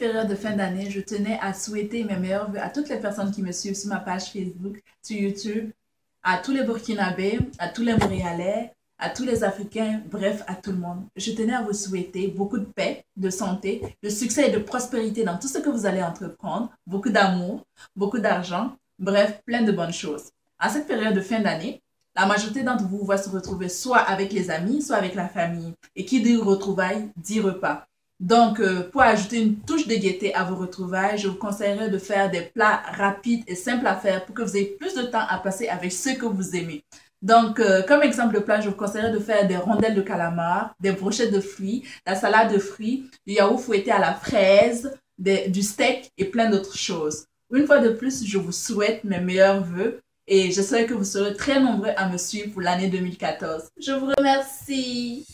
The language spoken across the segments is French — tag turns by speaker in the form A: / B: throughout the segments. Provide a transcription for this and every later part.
A: période de fin d'année, je tenais à souhaiter mes meilleurs vœux à toutes les personnes qui me suivent sur ma page Facebook, sur YouTube, à tous les Burkinabés, à tous les Montréalais, à tous les Africains, bref, à tout le monde. Je tenais à vous souhaiter beaucoup de paix, de santé, de succès et de prospérité dans tout ce que vous allez entreprendre, beaucoup d'amour, beaucoup d'argent, bref, plein de bonnes choses. À cette période de fin d'année, la majorité d'entre vous va se retrouver soit avec les amis, soit avec la famille. Et qui dit retrouvailles, dit repas. Donc, pour ajouter une touche de gaieté à vos retrouvailles, je vous conseillerais de faire des plats rapides et simples à faire pour que vous ayez plus de temps à passer avec ceux que vous aimez. Donc, comme exemple de plat, je vous conseillerais de faire des rondelles de calamar, des brochettes de fruits, la salade de fruits, du yaourt fouetté à la fraise, du steak et plein d'autres choses. Une fois de plus, je vous souhaite mes meilleurs vœux et j'espère que vous serez très nombreux à me suivre pour l'année 2014. Je vous remercie.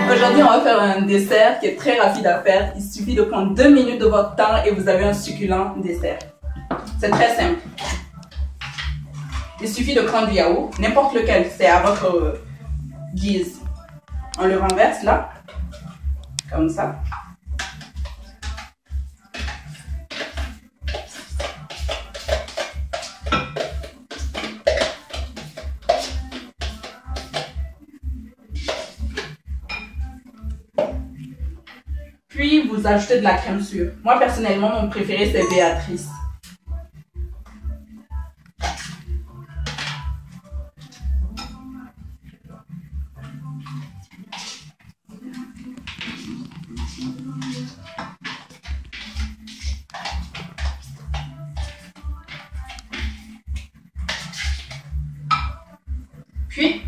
A: Aujourd'hui, on va faire un dessert qui est très rapide à faire. Il suffit de prendre 2 minutes de votre temps et vous avez un succulent dessert. C'est très simple. Il suffit de prendre du yaourt, n'importe lequel, c'est à votre guise. On le renverse là, comme ça. Puis, vous ajoutez de la crème sûre. Moi, personnellement, mon préféré, c'est Béatrice. Puis,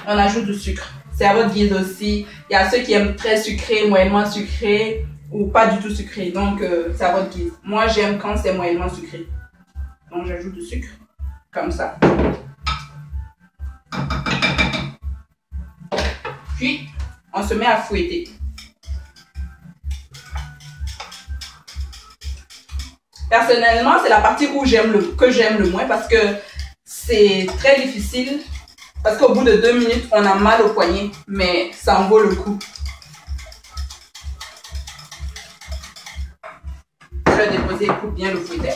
A: on ajoute du sucre. C'est à votre guise aussi. Il y a ceux qui aiment très sucré, moyennement sucré ou pas du tout sucré. Donc, c'est à votre guise. Moi, j'aime quand c'est moyennement sucré. Donc, j'ajoute du sucre, comme ça. Puis, on se met à fouetter. Personnellement, c'est la partie où que j'aime le moins parce que c'est très difficile. Parce qu'au bout de 2 minutes, on a mal au poignet, mais ça en vaut le coup. Je vais le déposer pour bien le fouetter.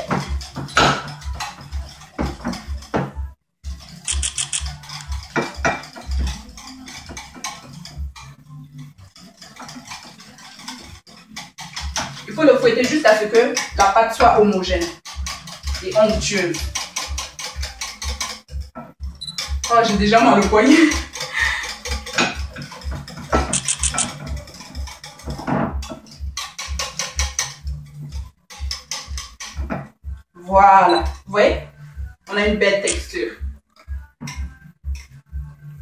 A: Il faut le fouetter juste à ce que la pâte soit homogène et onctueuse. Oh, j'ai déjà mal au poignet. Voilà. Vous voyez? On a une belle texture.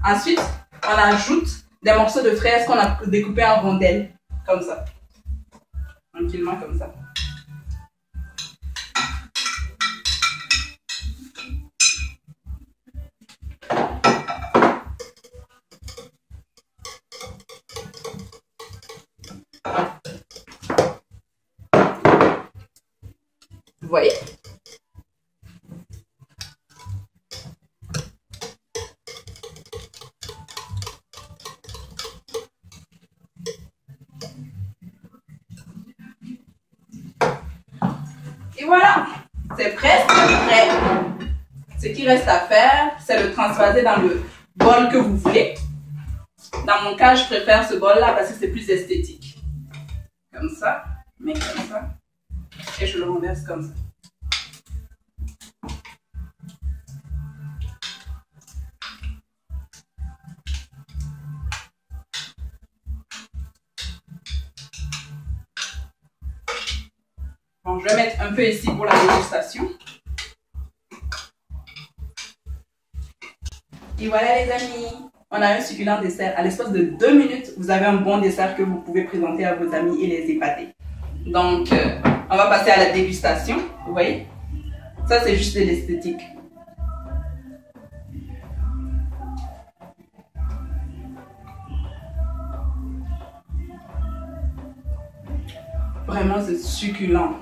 A: Ensuite, on ajoute des morceaux de fraises qu'on a découpés en rondelles. Comme ça. Tranquillement, comme ça. Vous voyez? Et voilà, c'est presque prêt. Ce qui reste à faire, c'est le transvaser dans le bol que vous voulez. Dans mon cas, je préfère ce bol-là parce que c'est plus esthétique. Comme ça, mais comme ça. Et je le renverse comme ça.
B: je vais mettre un peu ici pour la dégustation. Et voilà les amis, on a un succulent dessert. À l'espace de 2 minutes, vous avez un bon dessert que vous pouvez présenter à vos amis et les épater. Donc, on va passer à la dégustation. Vous voyez? Ça, c'est juste de l'esthétique. Vraiment, c'est succulent.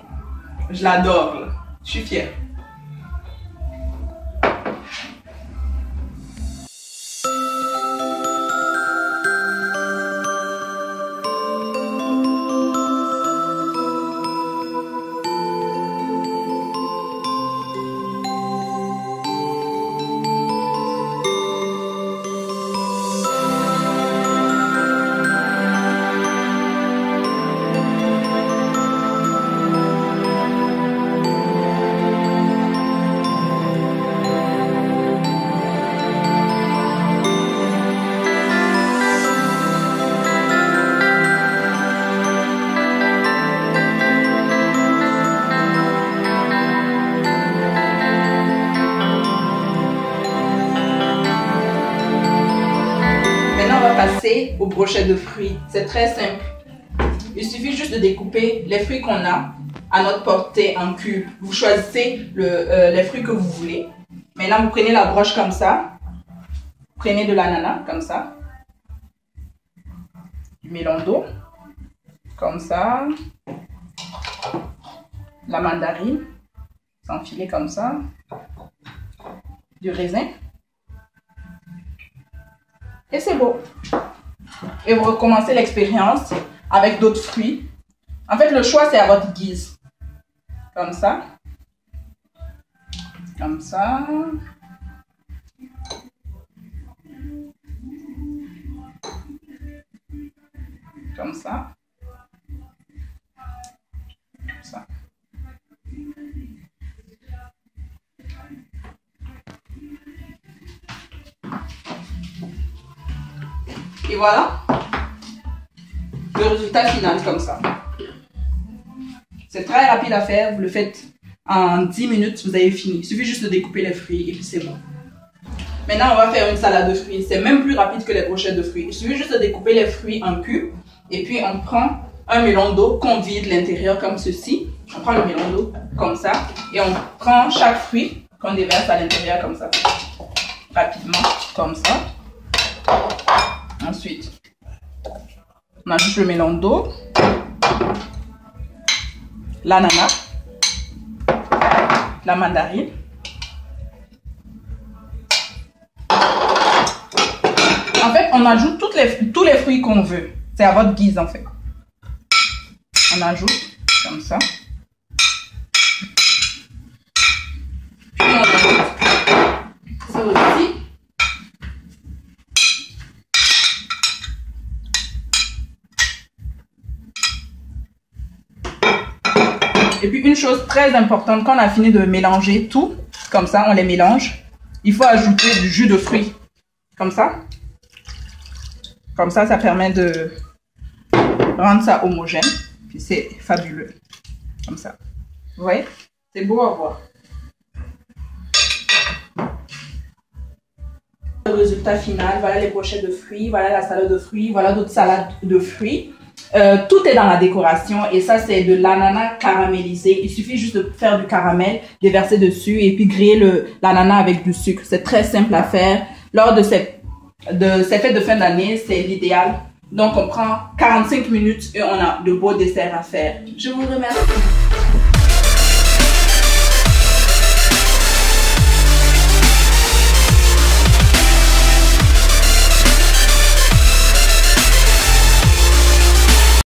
B: Je l'adore. Je suis fière. Passer aux brochettes de fruits. C'est très simple. Il suffit juste de découper les fruits qu'on a à notre portée en cubes. Vous choisissez les fruits que vous voulez. Maintenant, vous prenez la broche comme ça. Prenez de l'ananas comme ça. Du melon d'eau comme ça. La mandarine. S'enfiler comme ça. Du raisin. Et c'est beau. Et vous recommencez l'expérience avec d'autres fruits. En fait, le choix, c'est à votre guise. Comme ça. Comme ça. Comme ça. Comme ça. Et voilà le résultat final comme ça. C'est très rapide à faire, vous le faites en 10 minutes, vous avez fini. Il suffit juste de découper les fruits et puis c'est bon. Maintenant, on va faire une salade de fruits. C'est même plus rapide que les brochettes de fruits. Il suffit juste de découper les fruits en cubes et puis on prend un melon d'eau qu'on vide l'intérieur comme ceci. On prend le melon d'eau comme ça et on prend chaque fruit qu'on déverse à l'intérieur comme ça. Rapidement, comme ça. Ensuite, on ajoute le melon d'eau, l'ananas, la mandarine. En fait, on ajoute tous les fruits qu'on veut. C'est à votre guise en fait. On ajoute comme ça. Puis on ajoute ça aussi. Et puis une chose très importante, quand on a fini de mélanger tout, comme ça, on les mélange, il faut ajouter du jus de fruits, comme ça. Comme ça, ça permet de rendre ça homogène. Puis c'est fabuleux, comme ça. Vous voyez? C'est beau à voir. Le résultat final, voilà les brochettes de fruits, voilà la salade de fruits, voilà d'autres salades de fruits. Tout est dans la décoration et ça c'est de l'ananas caramélisé. Il suffit juste de faire du caramel, déverser dessus et puis griller l'ananas avec du sucre. C'est très simple à faire. Lors de ces fêtes de fin d'année, c'est l'idéal. Donc on prend 45 minutes et on a de beaux desserts à faire. Je vous remercie.